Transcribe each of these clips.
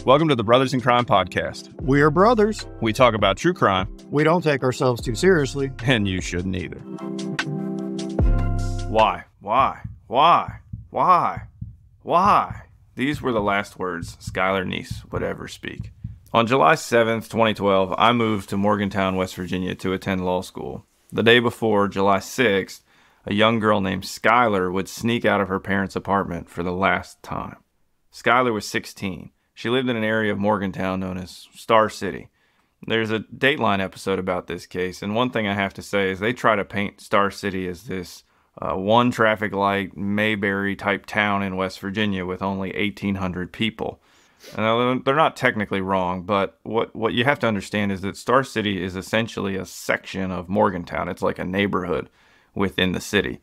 Welcome to the Brothers in Crime podcast. We are brothers. We talk about true crime. We don't take ourselves too seriously. And you shouldn't either. Why? These were the last words Skylar Neese would ever speak. On July 7th, 2012, I moved to Morgantown, West Virginia to attend law school. The day before, July 6th, a young girl named Skylar would sneak out of her parents' apartment for the last time. Skylar was 16. She lived in an area of Morgantown known as Star City. There's a Dateline episode about this case, and one thing I have to say is they try to paint Star City as this one traffic light Mayberry type town in West Virginia with only 1,800 people. And they're not technically wrong, but what you have to understand is that Star City is essentially a section of Morgantown. It's like a neighborhood within the city.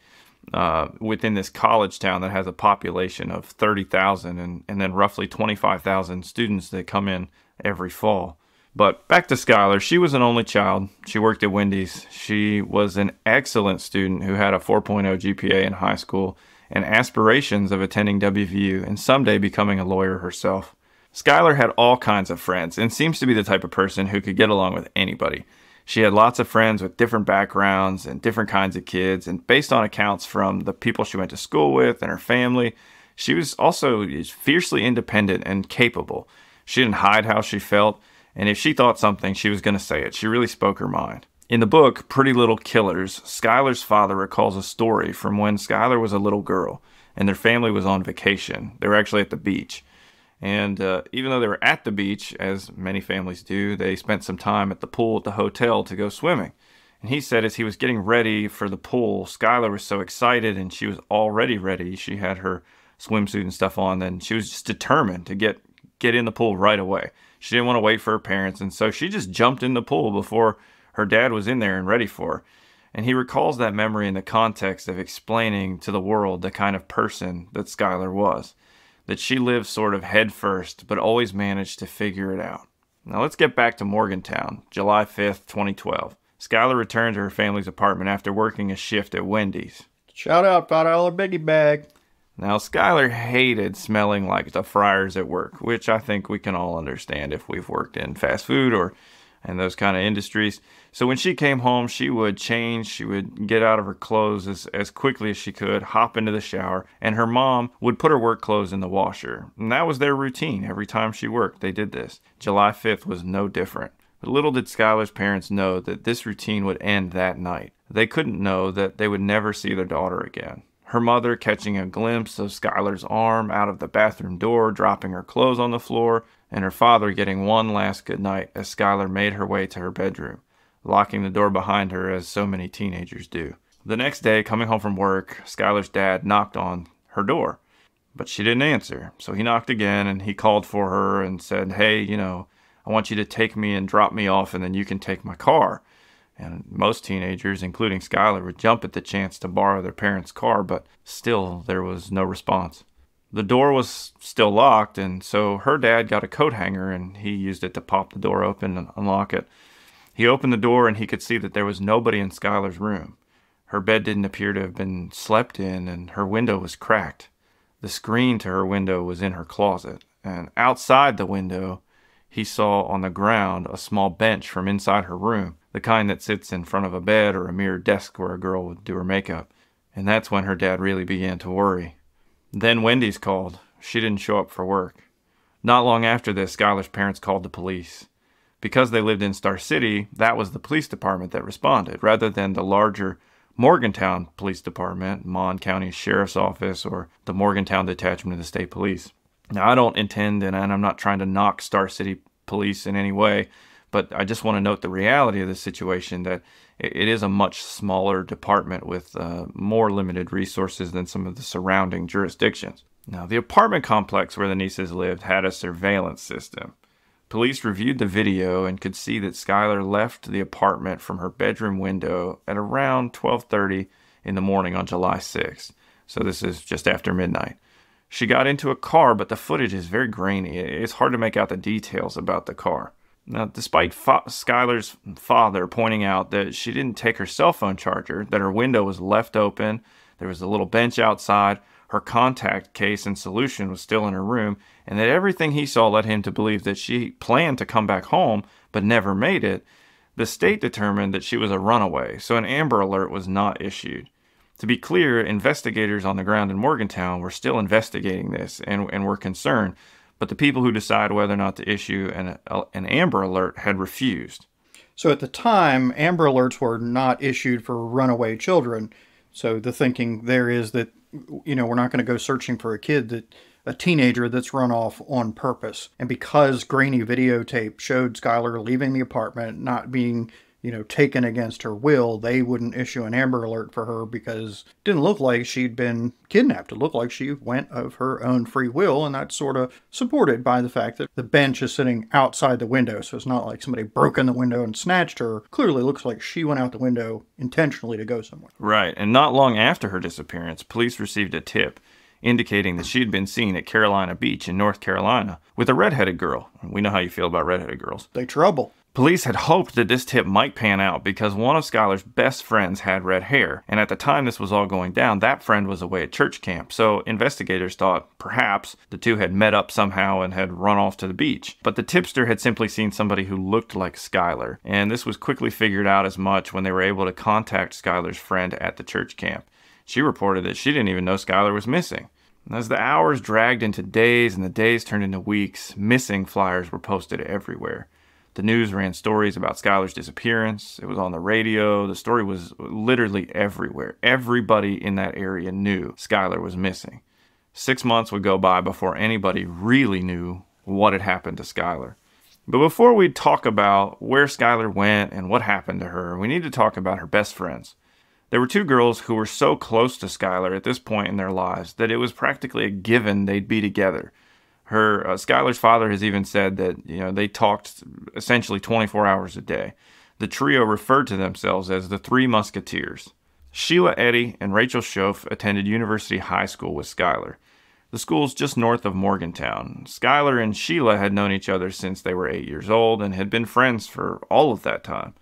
Within this college town that has a population of 30,000 and then roughly 25,000 students that come in every fall. But back to Skylar, she was an only child. She worked at Wendy's. She was an excellent student who had a 4.0 GPA in high school and aspirations of attending WVU and someday becoming a lawyer herself. Skylar had all kinds of friends and seems to be the type of person who could get along with anybody. She had lots of friends with different backgrounds and different kinds of kids, and based on accounts from the people she went to school with and her family, she was also fiercely independent and capable. She didn't hide how she felt, and if she thought something, she was going to say it. She really spoke her mind. In the book, Pretty Little Killers, Skylar's father recalls a story from when Skylar was a little girl, and their family was on vacation. They were actually at the beach. And even though they were at the beach, as many families do, they spent some time at the pool at the hotel to go swimming. And he said as he was getting ready for the pool, Skylar was so excited and she was already ready. She had her swimsuit and stuff on, and she was just determined to get in the pool right away. She didn't want to wait for her parents, and so she just jumped in the pool before her dad was in there and ready for her. And he recalls that memory in the context of explaining to the world the kind of person that Skylar was. That she lived sort of head first, but always managed to figure it out. Now let's get back to Morgantown, July 5th, 2012. Skylar returned to her family's apartment after working a shift at Wendy's. Shout out, $5 biggie bag. Now Skylar hated smelling like the fryers at work, which I think we can all understand if we've worked in fast food or in those kind of industries. So when she came home, she would change, she would get out of her clothes as quickly as she could, hop into the shower, and her mom would put her work clothes in the washer. And that was their routine. Every time she worked, they did this. July 5th was no different. But little did Skylar's parents know that this routine would end that night. They couldn't know that they would never see their daughter again. Her mother catching a glimpse of Skylar's arm out of the bathroom door, dropping her clothes on the floor, and her father getting one last goodnight as Skylar made her way to her bedroom, locking the door behind her as so many teenagers do. The next day, coming home from work, Skylar's dad knocked on her door, but she didn't answer. So he knocked again and he called for her and said, hey, I want you to take me and drop me off and then you can take my car. And most teenagers, including Skylar, would jump at the chance to borrow their parents' car, but still there was no response. The door was still locked, and so her dad got a coat hanger and he used it to pop the door open and unlock it. He opened the door and he could see that there was nobody in Skylar's room. Her bed didn't appear to have been slept in, and her window was cracked. The screen to her window was in her closet, and outside the window, he saw on the ground a small bench from inside her room, the kind that sits in front of a bed or a mirror desk where a girl would do her makeup. And that's when her dad really began to worry. Then Wendy's called. She didn't show up for work. Not long after this, Skylar's parents called the police. Because they lived in Star City, that was the police department that responded, rather than the larger Morgantown Police Department, Mon County Sheriff's Office, or the Morgantown Detachment of the State Police. Now, I don't intend, and I'm not trying to knock Star City Police in any way, but I just want to note the reality of the situation, that it is a much smaller department with more limited resources than some of the surrounding jurisdictions. Now, the apartment complex where the Neeses lived had a surveillance system. Police reviewed the video and could see that Skylar left the apartment from her bedroom window at around 12:30 in the morning on July 6th. So this is just after midnight. She got into a car, but the footage is very grainy. It's hard to make out the details about the car. Now, despite Skylar's father pointing out that she didn't take her cell phone charger, that her window was left open, there was a little bench outside, her contact case and solution was still in her room, and that everything he saw led him to believe that she planned to come back home but never made it, the state determined that she was a runaway, so an Amber Alert was not issued. To be clear, investigators on the ground in Morgantown were still investigating this and were concerned, but the people who decide whether or not to issue an Amber Alert had refused. So at the time, Amber Alerts were not issued for runaway children. So the thinking there is that, we're not going to go searching for a teenager that's run off on purpose. And because grainy videotape showed Skylar leaving the apartment, not being, taken against her will, they wouldn't issue an Amber Alert for her because it didn't look like she'd been kidnapped. It looked like she went of her own free will, and that's sort of supported by the fact that the bench is sitting outside the window, so it's not like somebody broke in the window and snatched her. Clearly looks like she went out the window intentionally to go somewhere. Right, and not long after her disappearance, police received a tip indicating that she'd been seen at Carolina Beach in North Carolina with a redheaded girl. We know how you feel about redheaded girls. They trouble. Police had hoped that this tip might pan out because one of Skylar's best friends had red hair, and at the time this was all going down, that friend was away at church camp, so investigators thought perhaps the two had met up somehow and had run off to the beach. But the tipster had simply seen somebody who looked like Skylar, and this was quickly figured out as much when they were able to contact Skylar's friend at the church camp. She reported that she didn't even know Skylar was missing. And as the hours dragged into days and the days turned into weeks, missing flyers were posted everywhere. The news ran stories about Skylar's disappearance. It was on the radio. The story was literally everywhere. Everybody in that area knew Skylar was missing. 6 months would go by before anybody really knew what had happened to Skylar. But before we talk about where Skylar went and what happened to her, we need to talk about her best friends. There were two girls who were so close to Skylar at this point in their lives that it was practically a given they'd be together. Skylar's father has even said that, they talked essentially 24 hours a day. The trio referred to themselves as the Three Musketeers. Sheila Eddy and Rachel Schoaf attended University High School with Skylar. The school's just north of Morgantown. Skylar and Sheila had known each other since they were 8 years old and had been friends for all of that time.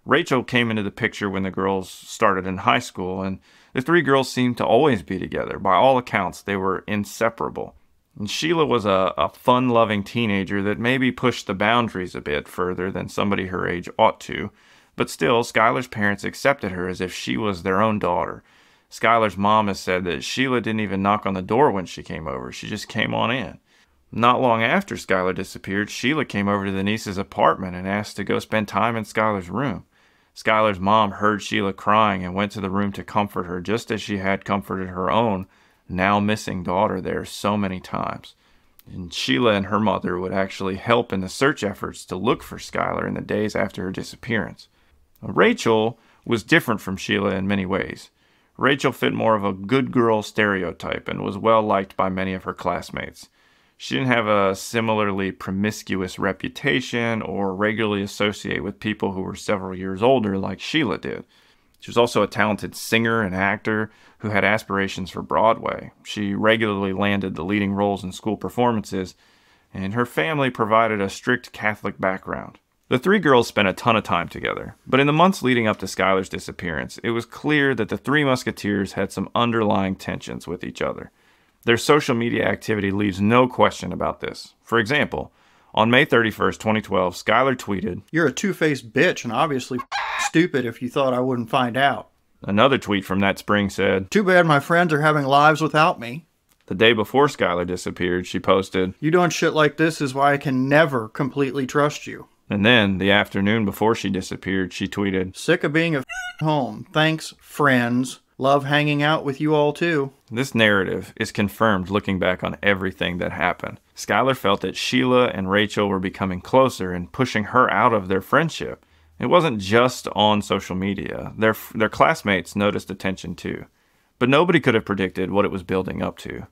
Rachel came into the picture when the girls started in high school, and the three girls seemed to always be together. By all accounts, they were inseparable. And Sheila was a fun-loving teenager that maybe pushed the boundaries a bit further than somebody her age ought to, but still, Skylar's parents accepted her as if she was their own daughter. Skylar's mom has said that Sheila didn't even knock on the door when she came over. She just came on in. Not long after Skylar disappeared, Sheila came over to the Neese's apartment and asked to go spend time in Skylar's room. Skylar's mom heard Sheila crying and went to the room to comfort her, just as she had comforted her own now missing daughter there so many times. And Sheila and her mother would actually help in the search efforts to look for Skylar in the days after her disappearance. Rachel was different from Sheila in many ways. Rachel fit more of a good girl stereotype and was well liked by many of her classmates. She didn't have a similarly promiscuous reputation or regularly associate with people who were several years older like Sheila did. She was also a talented singer and actor who had aspirations for Broadway. She regularly landed the leading roles in school performances, and her family provided a strict Catholic background. The three girls spent a ton of time together, but in the months leading up to Skylar's disappearance, it was clear that the Three Musketeers had some underlying tensions with each other. Their social media activity leaves no question about this. For example, on May 31st, 2012, Skylar tweeted, "You're a two-faced bitch and obviously stupid if you thought I wouldn't find out." Another tweet from that spring said, "Too bad my friends are having lives without me." The day before Skylar disappeared, she posted, "You doing shit like this is why I can never completely trust you." And then, the afternoon before she disappeared, she tweeted, "Sick of being a home. Thanks, friends. Love hanging out with you all too." This narrative is confirmed looking back on everything that happened. Skylar felt that Sheila and Rachel were becoming closer and pushing her out of their friendship. It wasn't just on social media. Their classmates noticed the tension too. But nobody could have predicted what it was building up to.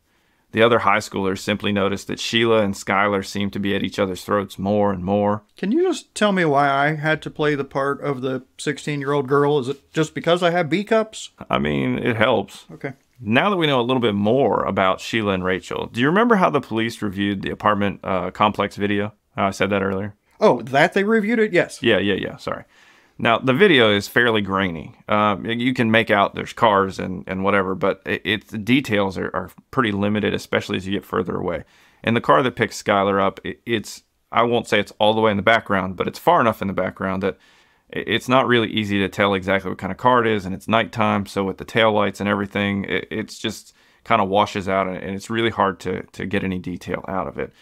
The other high schoolers simply noticed that Sheila and Skylar seemed to be at each other's throats more and more. Can you just tell me why I had to play the part of the 16-year-old girl? Is it just because I have B cups? I mean, it helps. Okay. Now that we know a little bit more about Sheila and Rachel, do you remember how the police reviewed the apartment complex video? How I said that earlier? Oh, that they reviewed it? Yes. Yeah, sorry. Now, the video is fairly grainy. You can make out there's cars and whatever, but the details are pretty limited, especially as you get further away. And the car that picks Skylar up, I won't say it's all the way in the background, but it's far enough in the background that it's not really easy to tell exactly what kind of car it is, and it's nighttime, so with the taillights and everything, it's just kind of washes out, and it's really hard to get any detail out of it.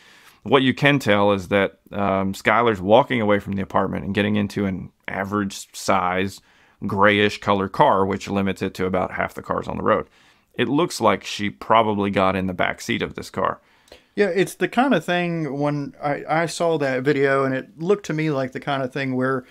What you can tell is that Skylar's walking away from the apartment and getting into an average size grayish color car, which limits it to about half the cars on the road. It looks like she probably got in the back seat of this car. Yeah, it's the kind of thing when I saw that video, and it looked to me like the kind of thing where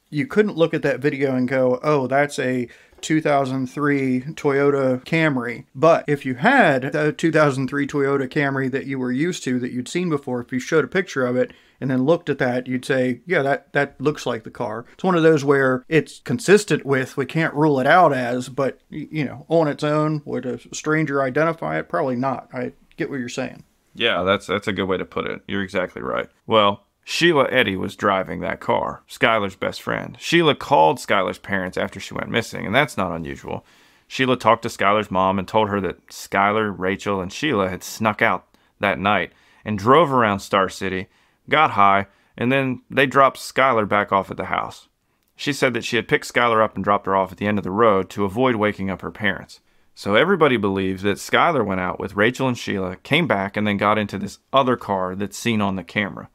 you couldn't look at that video and go, oh, that's a 2003 Toyota Camry. But if you had a 2003 Toyota Camry that you were used to, that you'd seen before, if you showed a picture of it and then looked at that, you'd say, yeah, that looks like the car. It's one of those where it's consistent with, we can't rule it out as, but, you know, on its own, would a stranger identify it? Probably not. I get what you're saying. Yeah, that's a good way to put it. You're exactly right. Well, Sheila Eddy was driving that car, Skylar's best friend. Sheila called Skylar's parents after she went missing, and that's not unusual. Sheila talked to Skylar's mom and told her that Skylar, Rachel, and Sheila had snuck out that night and drove around Star City, got high, and then they dropped Skylar back off at the house. She said that she had picked Skylar up and dropped her off at the end of the road to avoid waking up her parents. So everybody believes that Skylar went out with Rachel and Sheila, came back, and then got into this other car that's seen on the camera.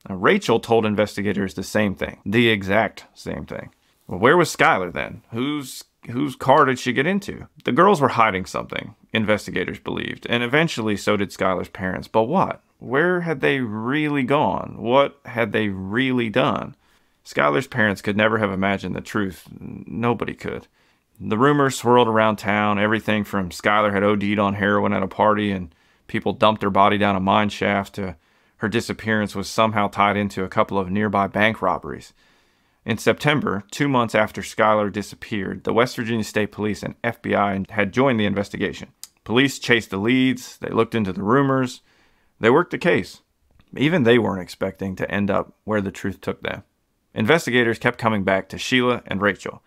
Now, Rachel told investigators the same thing, the exact same thing. Well, where was Skylar then? Whose car did she get into? The girls were hiding something, investigators believed, and eventually so did Skylar's parents. But what? Where had they really gone? What had they really done? Skylar's parents could never have imagined the truth. Nobody could. The rumors swirled around town, everything from Skylar had OD'd on heroin at a party and people dumped her body down a mine shaft to her disappearance was somehow tied into a couple of nearby bank robberies. In September, 2 months after Skylar disappeared, the West Virginia State Police and FBI had joined the investigation. Police chased the leads, they looked into the rumors, they worked the case. Even they weren't expecting to end up where the truth took them. Investigators kept coming back to Sheila and Rachel.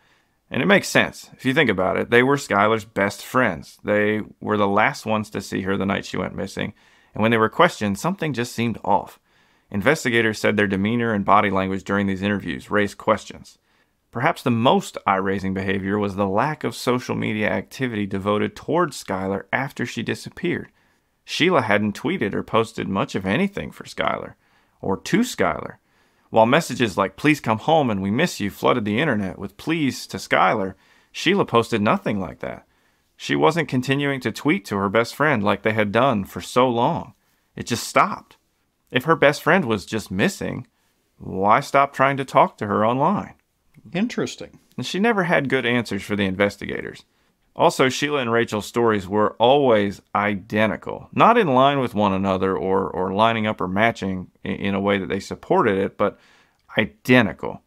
And it makes sense. If you think about it, they were Skylar's best friends. They were the last ones to see her the night she went missing. And when they were questioned, something just seemed off. Investigators said their demeanor and body language during these interviews raised questions. Perhaps the most eye-raising behavior was the lack of social media activity devoted towards Skylar after she disappeared. Sheila hadn't tweeted or posted much of anything for Skylar, or to Skylar. While messages like, "Please come home and we miss you," flooded the internet with pleas to Skylar, Sheila posted nothing like that. She wasn't continuing to tweet to her best friend like they had done for so long. It just stopped. If her best friend was just missing, why stop trying to talk to her online? Interesting. And she never had good answers for the investigators. Also, Sheila and Rachel's stories were always identical. Not in line with one another or lining up or matching in a way that they supported it, but identical.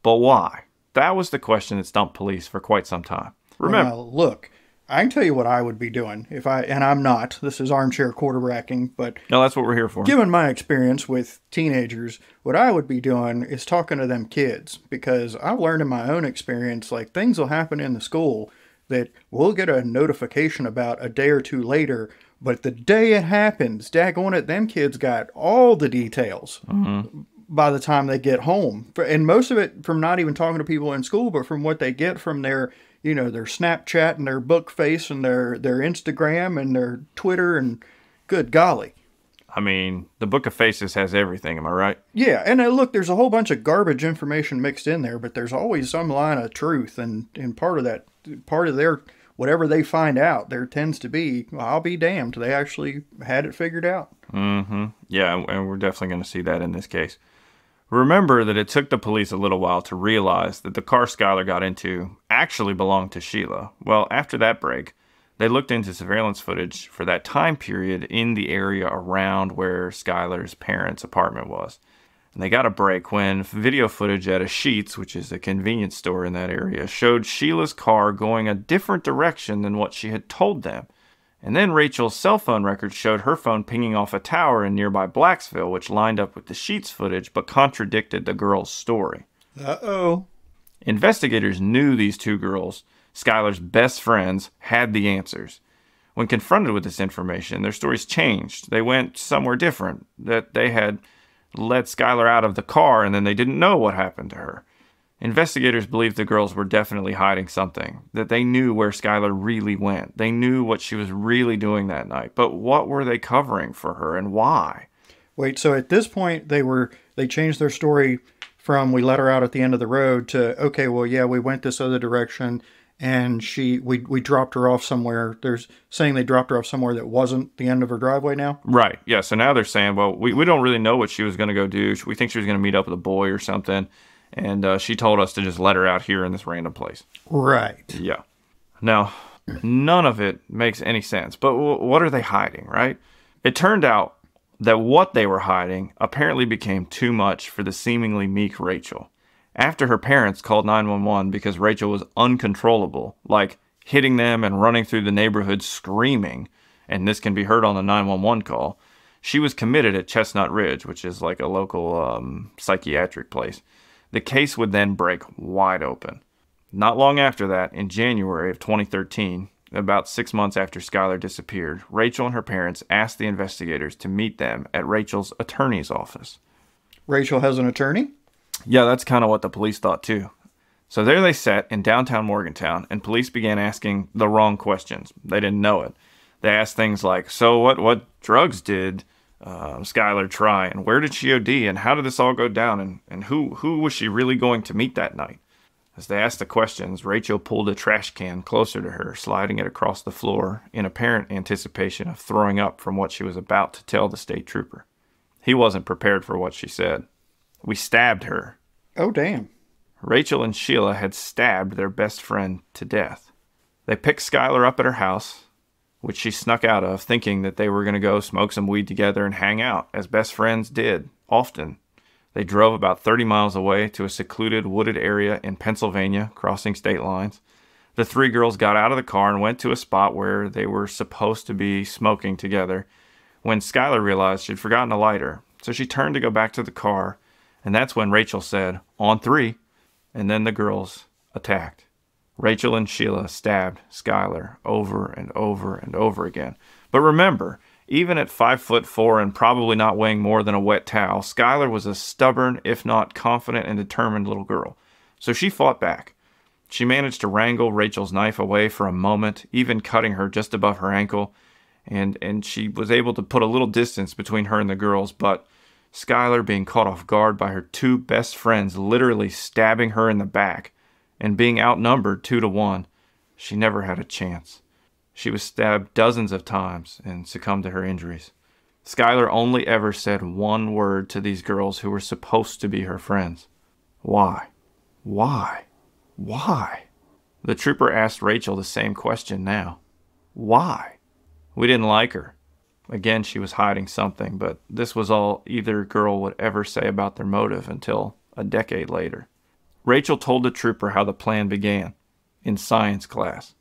But why? That was the question that stumped police for quite some time. Remember, Well, look, I can tell you what I would be doing and I'm not. This is armchair quarterbacking, but no, that's what we're here for. given my experience with teenagers, what I would be doing is talking to them kids, because I've learned in my own experience, like, things will happen in the school that we'll get a notification about a day or two later, but the day it happens, daggone it, them kids got all the details by the time they get home. And most of it from not even talking to people in school, but from what they get from their, you know, their Snapchat and their book face and their Instagram and their Twitter, and good golly. I mean, the Book of Faces has everything, am I right? Yeah, and look, there's a whole bunch of garbage information mixed in there, but there's always some line of truth, and part of their, whatever they find out, there tends to be, well, I'll be damned, they actually had it figured out. Yeah, and we're definitely going to see that in this case. Remember that it took the police a little while to realize that the car Skylar got into actually belonged to Sheila. Well, after that break, they looked into surveillance footage for that time period in the area around where Skylar's parents' apartment was. And they got a break when video footage at a Sheetz, which is a convenience store in that area, showed Sheila's car going a different direction than what she had told them. And then Rachel's cell phone records showed her phone pinging off a tower in nearby Blacksville, which lined up with the Sheetz footage but contradicted the girl's story. Uh-oh. Investigators knew these two girls, Skylar's best friends, had the answers. When confronted with this information, their stories changed. They went somewhere different, that they had let Skylar out of the car and then they didn't know what happened to her. Investigators believed the girls were definitely hiding something, that they knew where Skylar really went. They knew what she was really doing that night. But what were they covering for her and why? Wait, so at this point they changed their story from we let her out at the end of the road to, okay, well, yeah, we went this other direction and we dropped her off somewhere. There's saying they dropped her off somewhere that wasn't the end of her driveway now? Right, yeah. So now they're saying, well, we don't really know what she was going to go do. We think she was going to meet up with a boy or something. And she told us to just let her out here in this random place. Right. Yeah. Now, none of it makes any sense. But what are they hiding, right? It turned out that what they were hiding apparently became too much for the seemingly meek Rachel. After her parents called 911 because Rachel was uncontrollable, like hitting them and running through the neighborhood screaming, and this can be heard on the 911 call, she was committed at Chestnut Ridge, which is like a local psychiatric place. The case would then break wide open. Not long after that, in January of 2013, about 6 months after Skylar disappeared, Rachel and her parents asked the investigators to meet them at Rachel's attorney's office. Rachel has an attorney? Yeah, that's kind of what the police thought too. So there they sat in downtown Morgantown, and police began asking the wrong questions. They didn't know it. They asked things like, so what drugs did Skylar try, and where did she OD, and how did this all go down, and who was she really going to meet that night? As they asked the questions, Rachel pulled a trash can closer to her, sliding it across the floor in apparent anticipation of throwing up from what she was about to tell the state trooper. He wasn't prepared for what she said. We stabbed her. Oh, damn. Rachel and Sheila had stabbed their best friend to death. They picked Skylar up at her house, which she snuck out of, thinking that they were going to go smoke some weed together and hang out, as best friends did, often. They drove about 30 miles away to a secluded, wooded area in Pennsylvania, crossing state lines. The three girls got out of the car and went to a spot where they were supposed to be smoking together, when Skylar realized she'd forgotten a lighter. So she turned to go back to the car, and that's when Rachel said, "On three," and then the girls attacked. Rachel and Sheila stabbed Skylar over and over and over again. But remember, even at 5'4" and probably not weighing more than a wet towel, Skylar was a stubborn, if not confident and determined little girl. So she fought back. She managed to wrangle Rachel's knife away for a moment, even cutting her just above her ankle, and she was able to put a little distance between her and the girls, but Skylar, being caught off guard by her two best friends literally stabbing her in the back, and being outnumbered 2-1, she never had a chance. She was stabbed dozens of times and succumbed to her injuries. Skylar only ever said one word to these girls who were supposed to be her friends. Why? Why? Why? The trooper asked Rachel the same question now. Why? We didn't like her. Again, she was hiding something, but this was all either girl would ever say about their motive until a decade later. Rachel told the trooper how the plan began, in science class.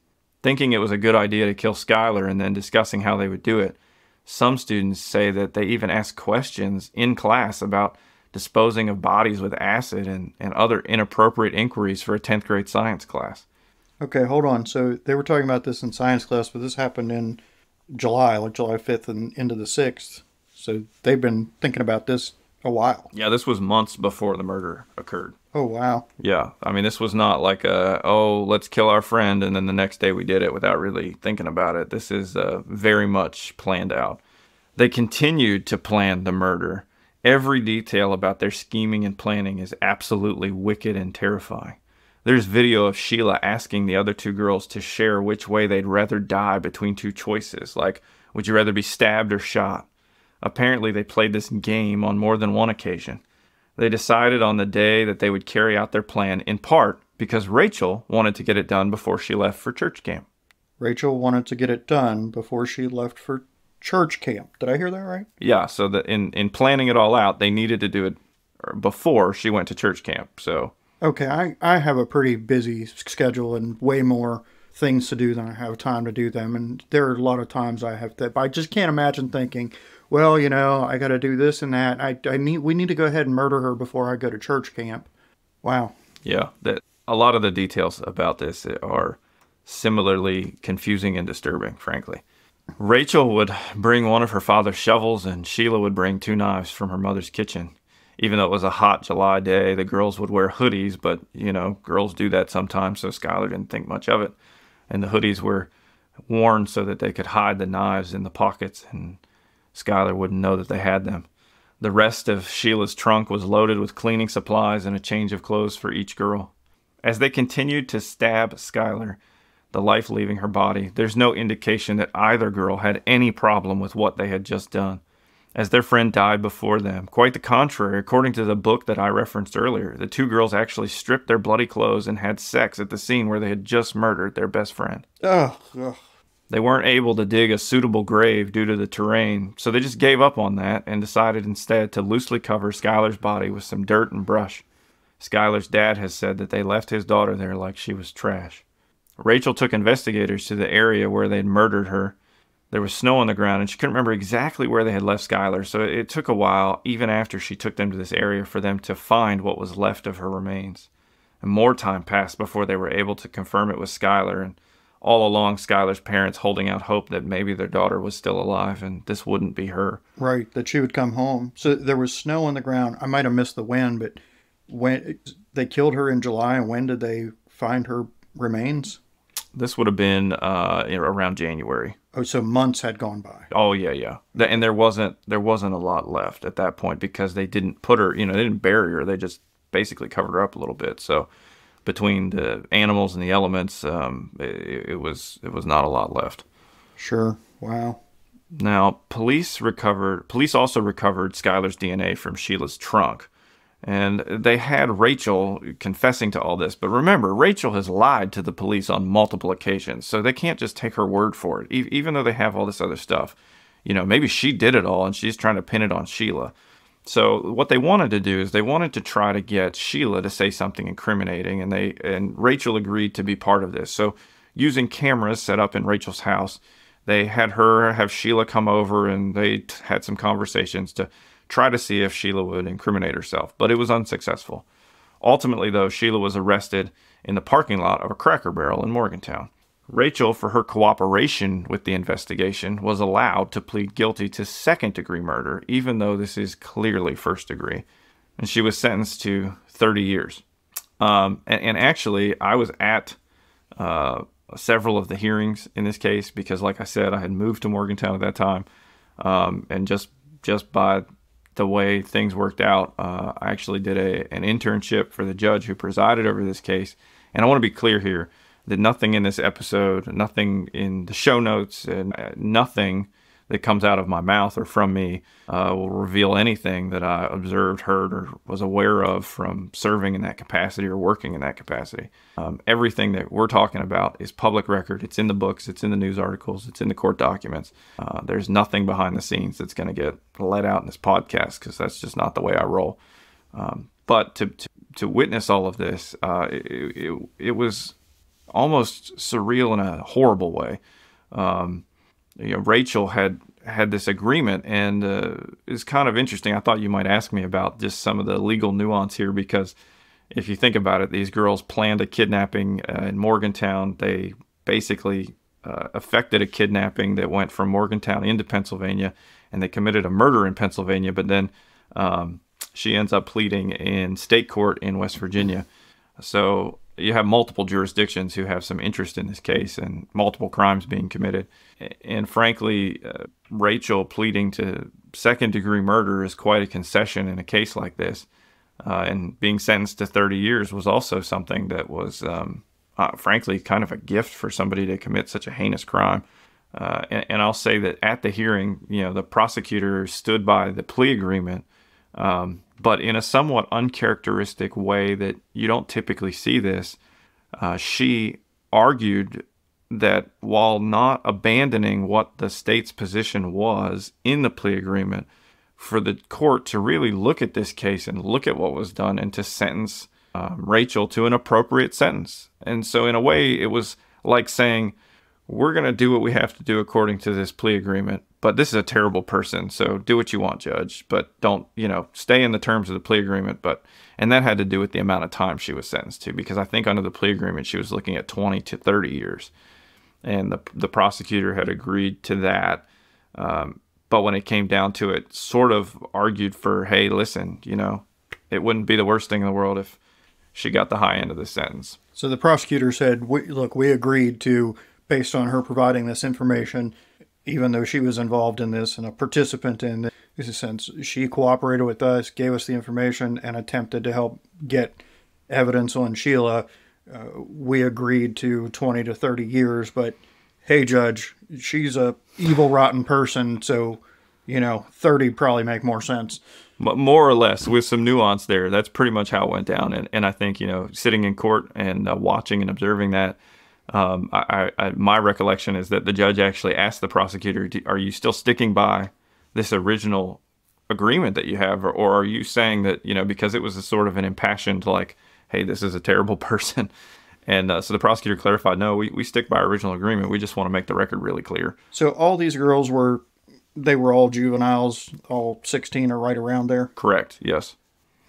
Thinking it was a good idea to kill Skylar and then discussing how they would do it, some students say that they even asked questions in class about disposing of bodies with acid and other inappropriate inquiries for a 10th grade science class. Okay, hold on. So they were talking about this in science class, but this happened in July, like July 5th and into the 6th. So they've been thinking about this a while. Yeah, this was months before the murder occurred. Oh, wow. Yeah, I mean, this was not like let's kill our friend, and then the next day we did it without really thinking about it. This is very much planned out. They continued to plan the murder. Every detail about their scheming and planning is absolutely wicked and terrifying. There's video of Sheila asking the other two girls to share which way they'd rather die between two choices, like, would you rather be stabbed or shot? Apparently, they played this game on more than one occasion. They decided on the day that they would carry out their plan, in part because Rachel wanted to get it done before she left for church camp. Rachel wanted to get it done before she left for church camp. Did I hear that right? Yeah, so that in planning it all out, they needed to do it before she went to church camp. So okay, I have a pretty busy schedule and way more things to do than I have time to do them. And there are a lot of times I have that. I just can't imagine thinking, well, you know, I got to do this and that. We need to go ahead and murder her before I go to church camp. Wow. yeah, a lot of the details about this are similarly confusing and disturbing, frankly. Rachel would bring one of her father's shovels, and Sheila would bring 2 knives from her mother's kitchen. Even though it was a hot July day, the girls would wear hoodies, but, girls do that sometimes, so Skylar didn't think much of it. And the hoodies were worn so that they could hide the knives in the pockets, and Skylar wouldn't know that they had them. The rest of Sheila's trunk was loaded with cleaning supplies and a change of clothes for each girl. As they continued to stab Skylar, the life leaving her body, there's no indication that either girl had any problem with what they had just done, as their friend died before them. Quite the contrary, according to the book that I referenced earlier, the 2 girls actually stripped their bloody clothes and had sex at the scene where they had just murdered their best friend. Ugh. They weren't able to dig a suitable grave due to the terrain, so they just gave up on that and decided instead to loosely cover Skylar's body with some dirt and brush. Skylar's dad has said that they left his daughter there like she was trash. Rachel took investigators to the area where they'd murdered her. There was snow on the ground, and she couldn't remember exactly where they had left Skylar, so it took a while, even after she took them to this area, for them to find what was left of her remains. And more time passed before they were able to confirm it was Skylar, and all along, Skylar's parents holding out hope that maybe their daughter was still alive and this wouldn't be her. Right, that she would come home. So there was snow on the ground. I might have missed the when, but when they killed her in July, and when did they find her remains? This would have been around January. Oh, so months had gone by. Oh yeah. And there wasn't a lot left at that point because they didn't put her, they didn't bury her. They just basically covered her up a little bit. So between the animals and the elements, it was not a lot left. Sure. Wow. Now, police also recovered Skylar's DNA from Sheila's trunk. And they had Rachel confessing to all this. But remember, Rachel has lied to the police on multiple occasions, so they can't just take her word for it, even though they have all this other stuff. Maybe she did it all and she's trying to pin it on Sheila. So what they wanted to do is they wanted to try to get Sheila to say something incriminating, and Rachel agreed to be part of this. So using cameras set up in Rachel's house, they had her have Sheila come over, and they had some conversations to try to see if Sheila would incriminate herself, but it was unsuccessful. Ultimately, though, Sheila was arrested in the parking lot of a Cracker Barrel in Morgantown. Rachel, for her cooperation with the investigation, was allowed to plead guilty to second-degree murder, even though this is clearly first-degree, and she was sentenced to 30 years. And actually, I was at several of the hearings in this case because, like I said, I had moved to Morgantown at that time, and just by the way things worked out, I actually did an internship for the judge who presided over this case. And I want to be clear here that nothing in this episode, nothing in the show notes, and nothing that comes out of my mouth or from me will reveal anything that I observed, heard, or was aware of from serving in that capacity or working in that capacity. Everything that we're talking about is public record. It's in the books, it's in the news articles, it's in the court documents. There's nothing behind the scenes that's going to get let out in this podcast because that's just not the way I roll. But to witness all of this, it was almost surreal in a horrible way. Rachel had this agreement, and it's kind of interesting. I thought you might ask me about just some of the legal nuance here, because if you think about it, these girls planned a kidnapping in Morgantown. They basically effected a kidnapping that went from Morgantown into Pennsylvania, and they committed a murder in Pennsylvania, but then she ends up pleading in state court in West Virginia. So you have multiple jurisdictions who have some interest in this case and multiple crimes being committed. And frankly, Rachel pleading to second-degree murder is quite a concession in a case like this. And being sentenced to 30 years was also something that was, frankly, kind of a gift for somebody to commit such a heinous crime. And I'll say that at the hearing, the prosecutor stood by the plea agreement, but in a somewhat uncharacteristic way that you don't typically see this. She argued that while not abandoning what the state's position was in the plea agreement, for the court to really look at this case and look at what was done and to sentence Rachel to an appropriate sentence. And so in a way, it was like saying, we're going to do what we have to do according to this plea agreement, but this is a terrible person, so do what you want, judge, but don't, stay in the terms of the plea agreement. And that had to do with the amount of time she was sentenced to, because I think under the plea agreement, she was looking at 20 to 30 years. And the prosecutor had agreed to that. But when it came down to it, sort of argued for, hey, listen, it wouldn't be the worst thing in the world if she got the high end of the sentence. So the prosecutor said, look, we agreed to, based on her providing this information, even though she was involved in this and a participant in this, in a sense, she cooperated with us, gave us the information, and attempted to help get evidence on Sheila. We agreed to 20 to 30 years, but hey, judge, she's a evil, rotten person, so, 30 probably make more sense. But more or less, with some nuance there, that's pretty much how it went down. And I think, sitting in court and watching and observing that, my recollection is that the judge actually asked the prosecutor, are you still sticking by this original agreement that you have? Or are you saying that, because it was a sort of an impassioned, like, hey, this is a terrible person. And so the prosecutor clarified, no, we stick by our original agreement. We just want to make the record really clear. So all these girls were all juveniles, all 16 or right around there? Correct, yes.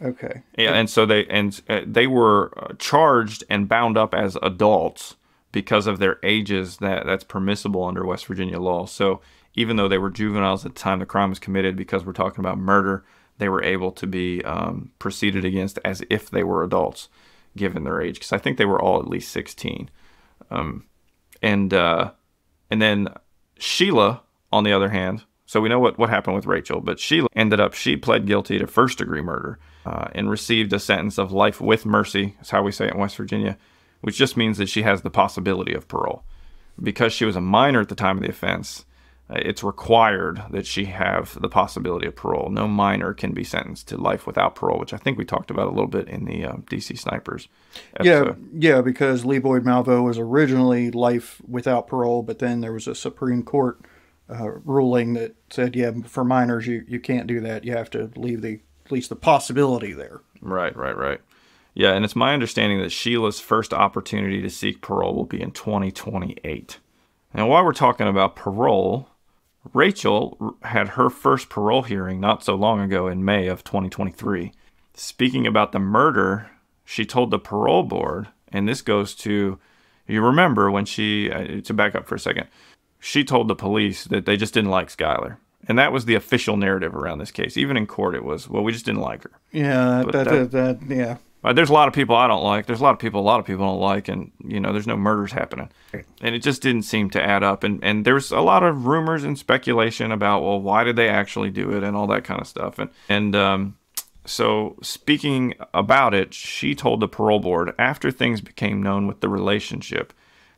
Okay. Yeah, and so they were charged and bound up as adults because of their ages. That's permissible under West Virginia law. So even though they were juveniles at the time the crime was committed, because we're talking about murder, they were able to be proceeded against as if they were adults, given their age. Because I think they were all at least 16. And then Sheila, on the other hand, so we know what happened with Rachel, but Sheila she pled guilty to first-degree murder and received a sentence of life with mercy. That's how we say it in West Virginia, which just means that she has the possibility of parole. Because she was a minor at the time of the offense, it's required that she have the possibility of parole. No minor can be sentenced to life without parole, which I think we talked about a little bit in the DC Snipers episode. Yeah, because Lee Boyd Malvo was originally life without parole, but then there was a Supreme Court ruling that said, for minors, you can't do that. You have to leave at least the possibility there. Right. Yeah, and it's my understanding that Sheila's first opportunity to seek parole will be in 2028. Now, while we're talking about parole, Rachel had her first parole hearing not so long ago in May of 2023. Speaking about the murder, she told the parole board, and this goes to, you remember when to back up for a second, she told the police that they just didn't like Skylar. And that was the official narrative around this case. Even in court, it was, well, we just didn't like her. Yeah, yeah. There's a lot of people I don't like. There's a lot of people don't like. And, there's no murders happening. And it just didn't seem to add up. And there's a lot of rumors and speculation about, well, why did they actually do it and all that kind of stuff. So speaking about it, she told the parole board, after things became known with the relationship,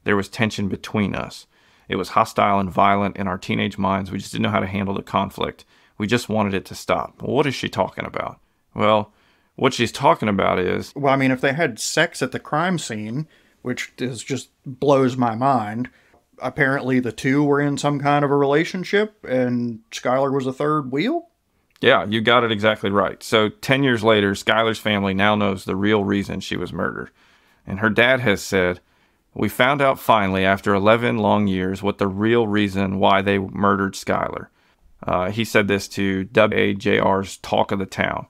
there was tension between us. It was hostile and violent in our teenage minds. We just didn't know how to handle the conflict. We just wanted it to stop. Well, what is she talking about? Well, what she's talking about is... Well, I mean, if they had sex at the crime scene, which just blows my mind, apparently the two were in some kind of a relationship and Skylar was a third wheel? Yeah, you got it exactly right. So 10 years later, Skylar's family now knows the real reason she was murdered. And her dad has said, we found out finally after 11 long years what the real reason why they murdered Skylar. He said this to WAJR's Talk of the Town.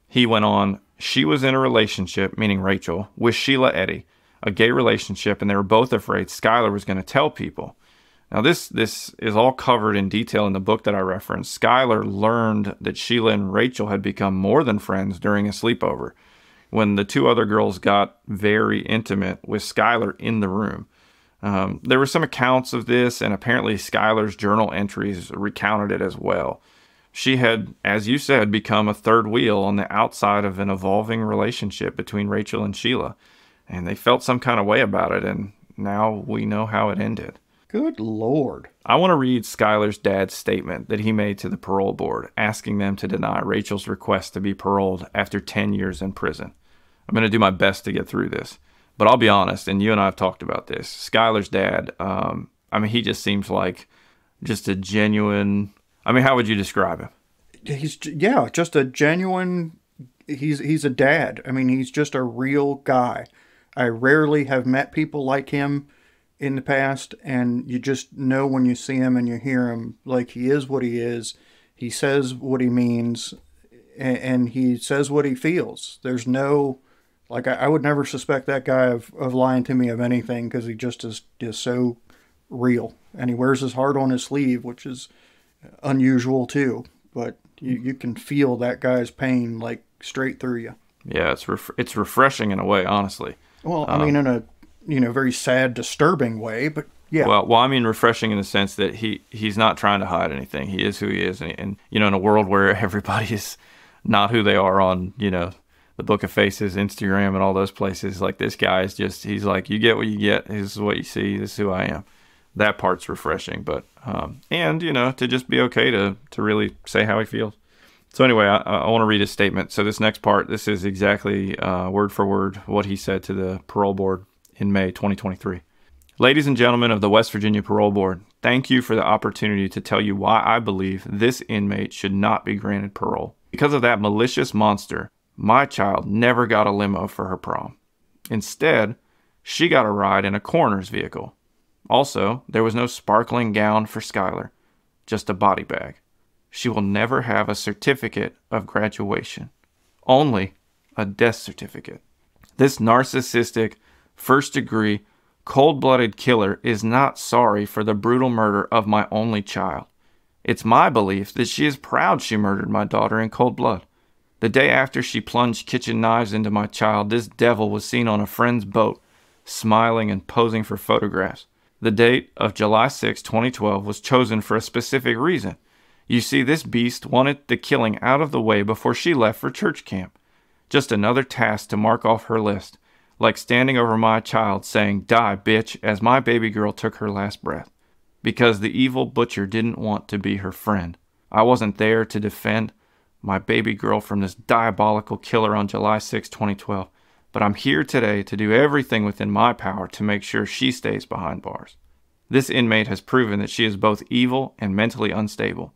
He went on, she was in a relationship, meaning Rachel, with Sheila Eddy, a gay relationship, and they were both afraid Skylar was going to tell people. Now, this is all covered in detail in the book that I referenced. Skylar learned that Sheila and Rachel had become more than friends during a sleepover, when the two other girls got very intimate with Skylar in the room. There were some accounts of this, and apparently Skylar's journal entries recounted it as well. She had, as you said, become a third wheel on the outside of an evolving relationship between Rachel and Sheila, and they felt some kind of way about it, and now we know how it ended. Good Lord. I want to read Skylar's dad's statement that he made to the parole board, asking them to deny Rachel's request to be paroled after 10 years in prison. I'm going to do my best to get through this. But I'll be honest, and you and I have talked about this. Skylar's dad, he just seems like just a genuine... how would you describe him? He's just a genuine... He's a dad. He's just a real guy. I rarely have met people like him, in the past, and you just know when you see him and you hear him, like, he is what he is. He says what he means, and he says what he feels. There's no, like, I would never suspect that guy of lying to me of anything, because he just is so real. And he wears his heart on his sleeve, which is unusual too. But you can feel that guy's pain, like, straight through you. Yeah, it's refreshing in a way, honestly. Well, I mean, in a very sad, disturbing way, but yeah. Well, I mean refreshing in the sense that he's not trying to hide anything. He is who he is, and in a world where everybody is not who they are on, the Book of Faces, Instagram, and all those places. Like, this guy is just, he's like, you get what you get. This is what you see. This is who I am. That part's refreshing, but and to just be okay to really say how he feels. So anyway, I want to read his statement. So this next part, this is exactly word for word what he said to the parole board in May 2023. Ladies and gentlemen of the West Virginia Parole Board, thank you for the opportunity to tell you why I believe this inmate should not be granted parole. Because of that malicious monster, my child never got a limo for her prom. Instead, she got a ride in a coroner's vehicle. Also, there was no sparkling gown for Skylar, just a body bag. She will never have a certificate of graduation, only a death certificate. This narcissistic, first-degree, cold-blooded killer is not sorry for the brutal murder of my only child. It's my belief that she is proud she murdered my daughter in cold blood. The day after she plunged kitchen knives into my child, this devil was seen on a friend's boat, smiling and posing for photographs. The date of July 6, 2012 was chosen for a specific reason. You see, this beast wanted the killing out of the way before she left for church camp. Just another task to mark off her list, like standing over my child saying, "Die, bitch," as my baby girl took her last breath. Because the evil butcher didn't want to be her friend. I wasn't there to defend my baby girl from this diabolical killer on July 6, 2012, but I'm here today to do everything within my power to make sure she stays behind bars. This inmate has proven that she is both evil and mentally unstable.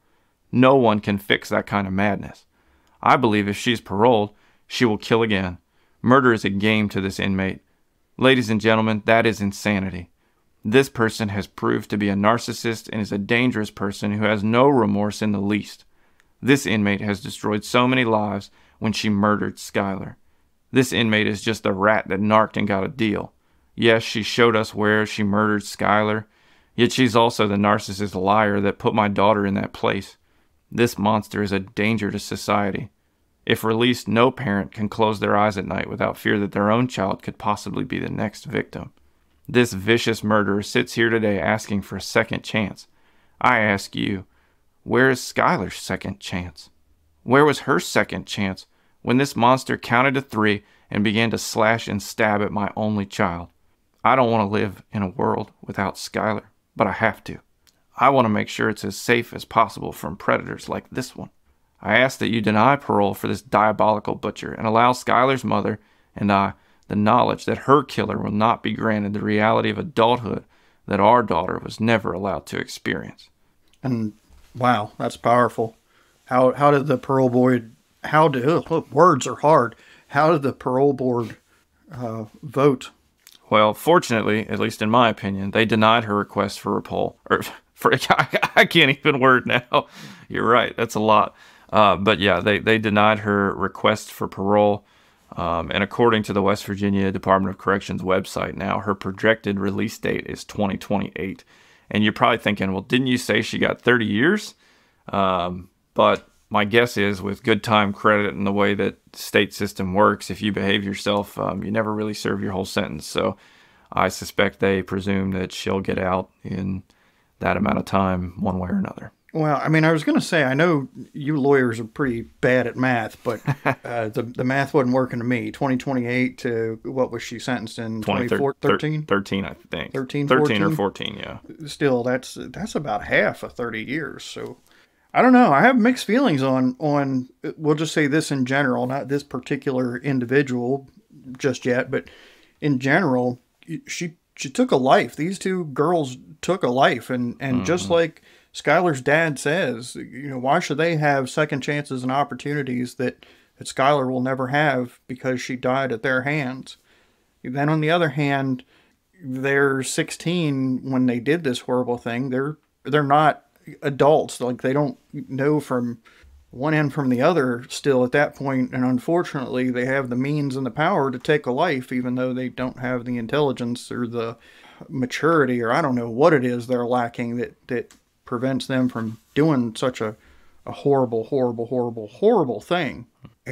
No one can fix that kind of madness. I believe if she's paroled, she will kill again. Murder is a game to this inmate. Ladies and gentlemen, that is insanity. This person has proved to be a narcissist and is a dangerous person who has no remorse in the least. This inmate has destroyed so many lives when she murdered Skylar. This inmate is just a rat that narked and got a deal. Yes, she showed us where she murdered Skylar, yet she's also the narcissist liar that put my daughter in that place. This monster is a danger to society. If released, no parent can close their eyes at night without fear that their own child could possibly be the next victim. This vicious murderer sits here today asking for a second chance. I ask you, where is Skylar's second chance? Where was her second chance when this monster counted to 3 and began to slash and stab at my only child? I don't want to live in a world without Skylar, but I have to. I want to make sure it's as safe as possible from predators like this one. I ask that you deny parole for this diabolical butcher and allow Skylar's mother and I the knowledge that her killer will not be granted the reality of adulthood that our daughter was never allowed to experience. And wow, that's powerful. How did the parole board, words are hard. How did the parole board vote? Well, fortunately, at least in my opinion, they denied her request for parole. I can't even word now. You're right, that's a lot. But yeah, they denied her request for parole. And according to the West Virginia Department of Corrections website now, her projected release date is 2028. And you're probably thinking, well, didn't you say she got 30 years? But my guess is with good time credit and the way that the state system works, if you behave yourself, you never really serve your whole sentence. So I suspect they presume that she'll get out in that amount of time one way or another. Well, I mean, I was going to say, I know you lawyers are pretty bad at math, but the math wasn't working to me. 2028 to, what was she sentenced in? 2013? 13, I think. 13 or 14, yeah. Still, that's about half of 30 years. So, I don't know. I have mixed feelings on, we'll just say this in general, not this particular individual just yet, but in general, she took a life. These two girls took a life, and just like Skylar's dad says, why should they have second chances and opportunities that Skylar will never have because she died at their hands? Then on the other hand, they're 16 when they did this horrible thing. They're not adults. Like, they don't know from one end from the other still at that point, and unfortunately they have the means and the power to take a life, even though they don't have the intelligence or the maturity, or I don't know what it is they're lacking that prevents them from doing such a horrible, horrible, horrible, horrible thing.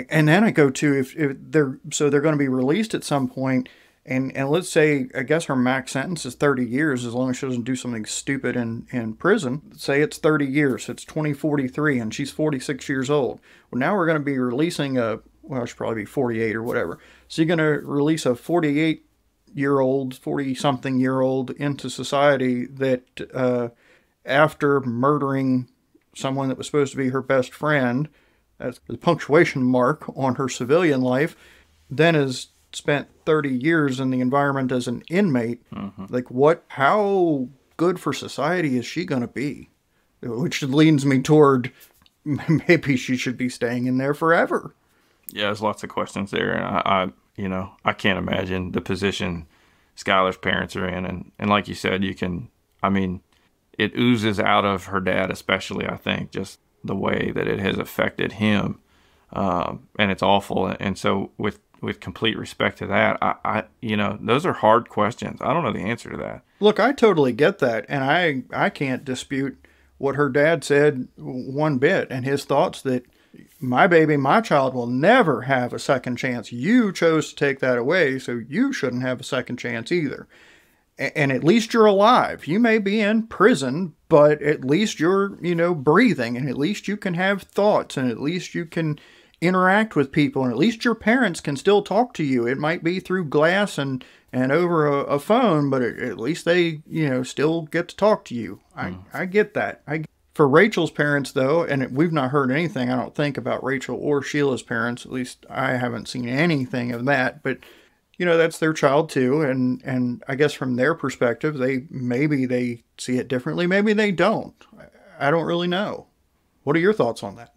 And then I go to, if they're going to be released at some point, and let's say, I guess her max sentence is 30 years, as long as she doesn't do something stupid in prison. Say it's 30 years, it's 2043, and she's 46 years old. Well, now we're going to be releasing well, she'll probably be 48 or whatever. So you're going to release a 48-year-old, 40-something-year-old into society that, after murdering someone that was supposed to be her best friend, that's the punctuation mark on her civilian life, then has spent 30 years in the environment as an inmate. Like, how good for society is she going to be? Which leads me toward maybe she should be staying in there forever. Yeah, there's lots of questions there. And I can't imagine the position Skylar's parents are in. And like you said, it oozes out of her dad, especially, I think, just the way that it has affected him. And it's awful. And so with complete respect to that, those are hard questions. I don't know the answer to that. Look, I totally get that. And I can't dispute what her dad said one bit, and his thoughts that my baby, my child will never have a second chance. You chose to take that away, so you shouldn't have a second chance either. And at least you're alive. You may be in prison, but at least you're, breathing, and at least you can have thoughts, and at least you can interact with people, and at least your parents can still talk to you. It might be through glass and over a phone, but at least they, still get to talk to you. I get that. For Rachel's parents, though, and we've not heard anything, I don't think, about Rachel or Sheila's parents. At least I haven't seen anything of that, but that's their child too, and I guess from their perspective, maybe they see it differently, maybe they don't. I don't really know. What are your thoughts on that?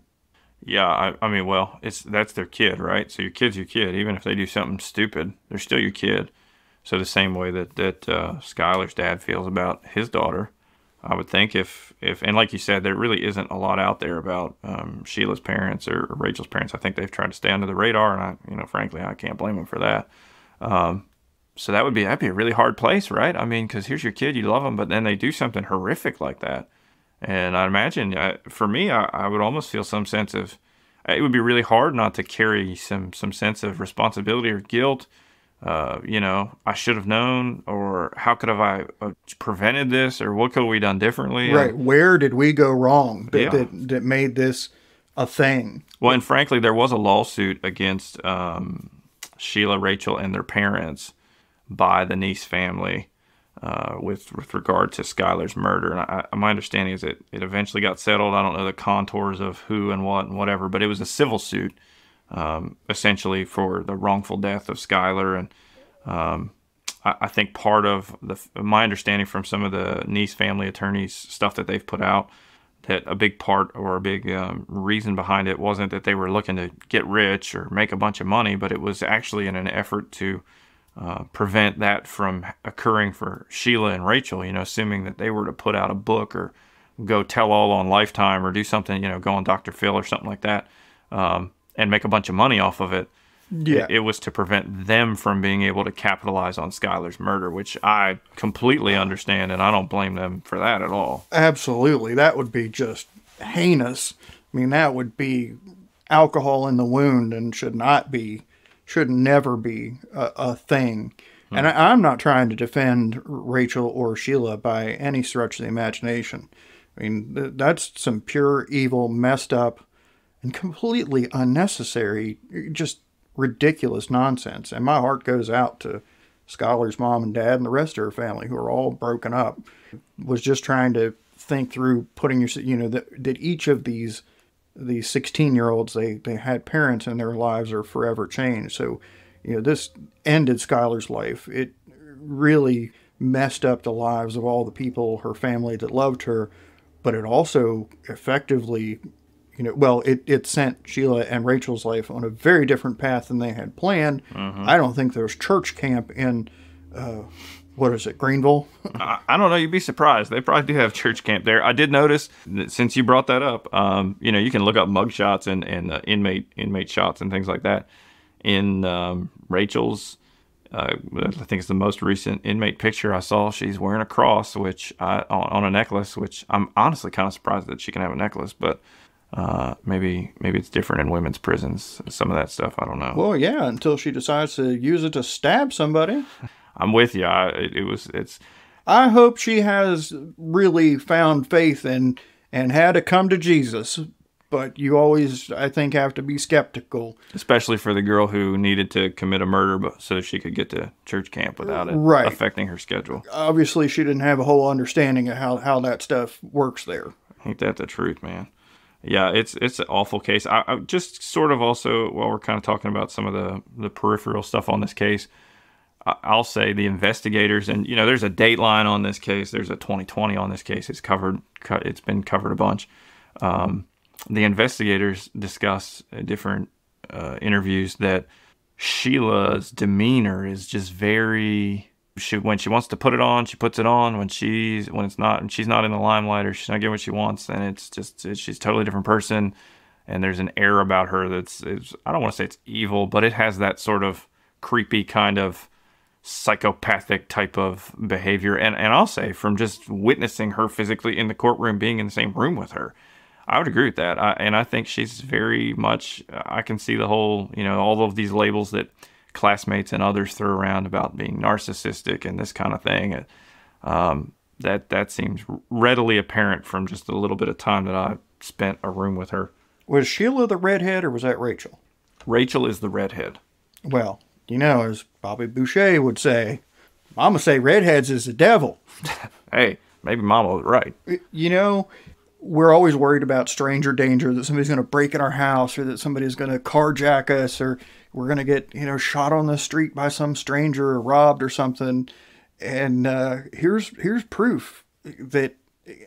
Yeah, well, that's their kid, right? So your kid's your kid. Even if they do something stupid, they're still your kid. So the same way that Skylar's dad feels about his daughter, I would think if and like you said, there really isn't a lot out there about Sheila's parents or Rachel's parents. I think they've tried to stay under the radar, and frankly, I can't blame them for that. So that'd be a really hard place, right? Because here's your kid, you love them, but then they do something horrific like that. And I imagine, for me, I would almost feel some sense of, it would be really hard not to carry some sense of responsibility or guilt. I should have known, or how could have I prevented this, or what could we done differently? Right. Where did we go wrong that made this a thing? Well, and frankly, there was a lawsuit against Sheila, Rachel, and their parents by the Neese family with regard to Skylar's murder. And my understanding is it eventually got settled. I don't know the contours of who and what and whatever, but it was a civil suit essentially for the wrongful death of Skylar. And I think part of my understanding from some of the Neese family attorneys' stuff that they've put out, that a big part or a big reason behind it wasn't that they were looking to get rich or make a bunch of money, but it was actually in an effort to prevent that from occurring for Sheila and Rachel, assuming that they were to put out a book or go tell all on Lifetime or do something, go on Dr. Phil or something like that, and make a bunch of money off of it. Yeah. It was to prevent them from being able to capitalize on Skylar's murder, which I completely understand, and I don't blame them for that at all. Absolutely. That would be just heinous. That would be alcohol in the wound and should never be a thing. And I'm not trying to defend Rachel or Sheila by any stretch of the imagination. That's some pure evil, messed up, and completely unnecessary, just ridiculous nonsense. And my heart goes out to Skylar's mom and dad and the rest of her family, who are all broken up. Was just trying to think through putting that each of these 16-year-olds, they had parents in their lives are forever changed. So, this ended Skylar's life. It really messed up the lives of all the people, her family that loved her, but it also effectively, it sent Sheila and Rachel's life on a very different path than they had planned. I don't think there's church camp in What is it, Greenville? I don't know. You'd be surprised. They probably do have church camp there. I did notice that since you brought that up, you can look up mug shots and inmate shots and things like that. In Rachel's, I think it's the most recent inmate picture I saw. She's wearing a cross, on a necklace, which I'm honestly kind of surprised that she can have a necklace, but maybe it's different in women's prisons. Some of that stuff, I don't know. Well, yeah, until she decides to use it to stab somebody. I'm with you. I hope she has really found faith and had to come to Jesus. But you always, I think, have to be skeptical. Especially for the girl who needed to commit a murder so she could get to church camp without it affecting her schedule. Obviously, she didn't have a whole understanding of how that stuff works there. Ain't that the truth, man? Yeah, it's an awful case. I just sort of also, while we're kind of talking about some of the peripheral stuff on this case, I'll say the investigators, and there's a Dateline on this case. There's a 2020 on this case. It's been covered a bunch. The investigators discuss in different interviews that Sheila's demeanor is just very. When she wants to put it on, she puts it on. When she's not in the limelight or she's not getting what she wants, then she's a totally different person. And there's an air about her that's I don't want to say it's evil, but it has that sort of creepy kind of psychopathic type of behavior. And I'll say, from just witnessing her physically in the courtroom, being in the same room with her, I would agree with that. And I think she's very much, I can see the whole, all of these labels that classmates and others throw around about being narcissistic and this kind of thing. That seems readily apparent from just a little bit of time that I spent a room with her. Was Sheila the redhead, or was that Rachel? Rachel is the redhead. Well, as Bobby Boucher would say, Mama say redheads is the devil. Hey, maybe Mama was right. We're always worried about stranger danger, that somebody's going to break in our house, or that somebody's going to carjack us, or we're going to get, shot on the street by some stranger or robbed or something. And here's proof that,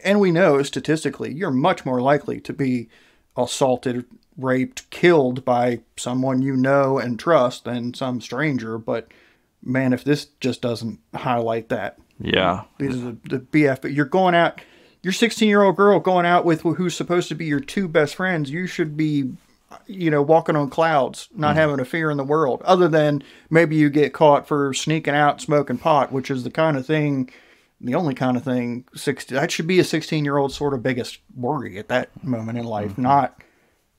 and we know statistically, you're much more likely to be assaulted, raped, killed by someone you know and trust than some stranger. But man, if this just doesn't highlight that. Yeah. These are the BF. You're going out, your 16-year-old girl going out with who's supposed to be your two best friends. You should be, walking on clouds, not having a fear in the world, other than maybe you get caught for sneaking out smoking pot, which is the only kind of thing, that should be a 16-year-old sort of biggest worry at that moment in life. Not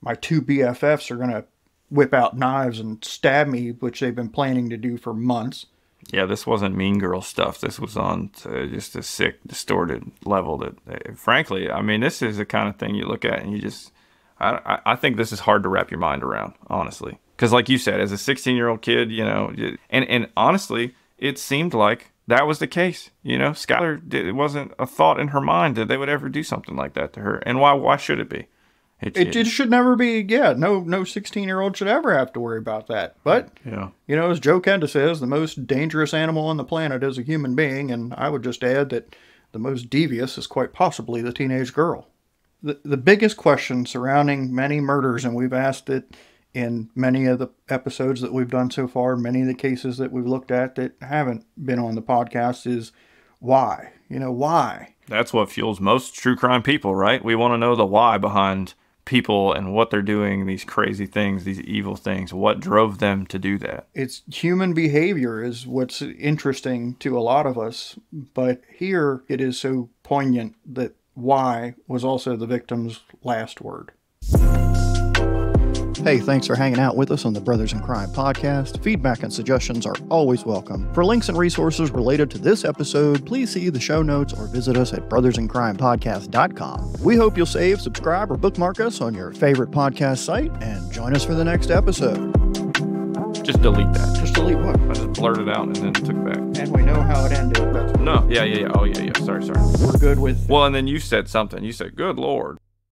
my two BFFs are going to whip out knives and stab me, which they've been planning to do for months. Yeah, this wasn't Mean Girl stuff. This was on just a sick, distorted level that, frankly, I mean, this is the kind of thing you look at and you just, I think this is hard to wrap your mind around, honestly. Because like you said, as a 16-year-old kid, and honestly, it seemed like that was the case. Skylar, it wasn't a thought in her mind that they would ever do something like that to her. And why should it be? It should never be. Yeah, no 16-year-old should ever have to worry about that. But, as Joe Kenda says, the most dangerous animal on the planet is a human being. And I would just add that the most devious is quite possibly the teenage girl. The biggest question surrounding many murders, and we've asked it in many of the episodes that we've done so far, many of the cases that we've looked at that haven't been on the podcast, is why? Why? That's what fuels most true crime people, right? We want to know the why behind people and what they're doing, these crazy things, these evil things. What drove them to do that? It's human behavior is what's interesting to a lot of us. But here it is so poignant that why was also the victim's last word. Hey, thanks for hanging out with us on the Brothers in Crime podcast. Feedback and suggestions are always welcome. For links and resources related to this episode, please see the show notes or visit us at brothersincrimepodcast.com. We hope you'll save, subscribe, or bookmark us on your favorite podcast site and join us for the next episode. Just delete that. Just delete what? I just blurted out and then took it back. And we know how it ended. No, yeah. Oh, yeah. Sorry. We're good with... Well, and then you said something. You said, good Lord.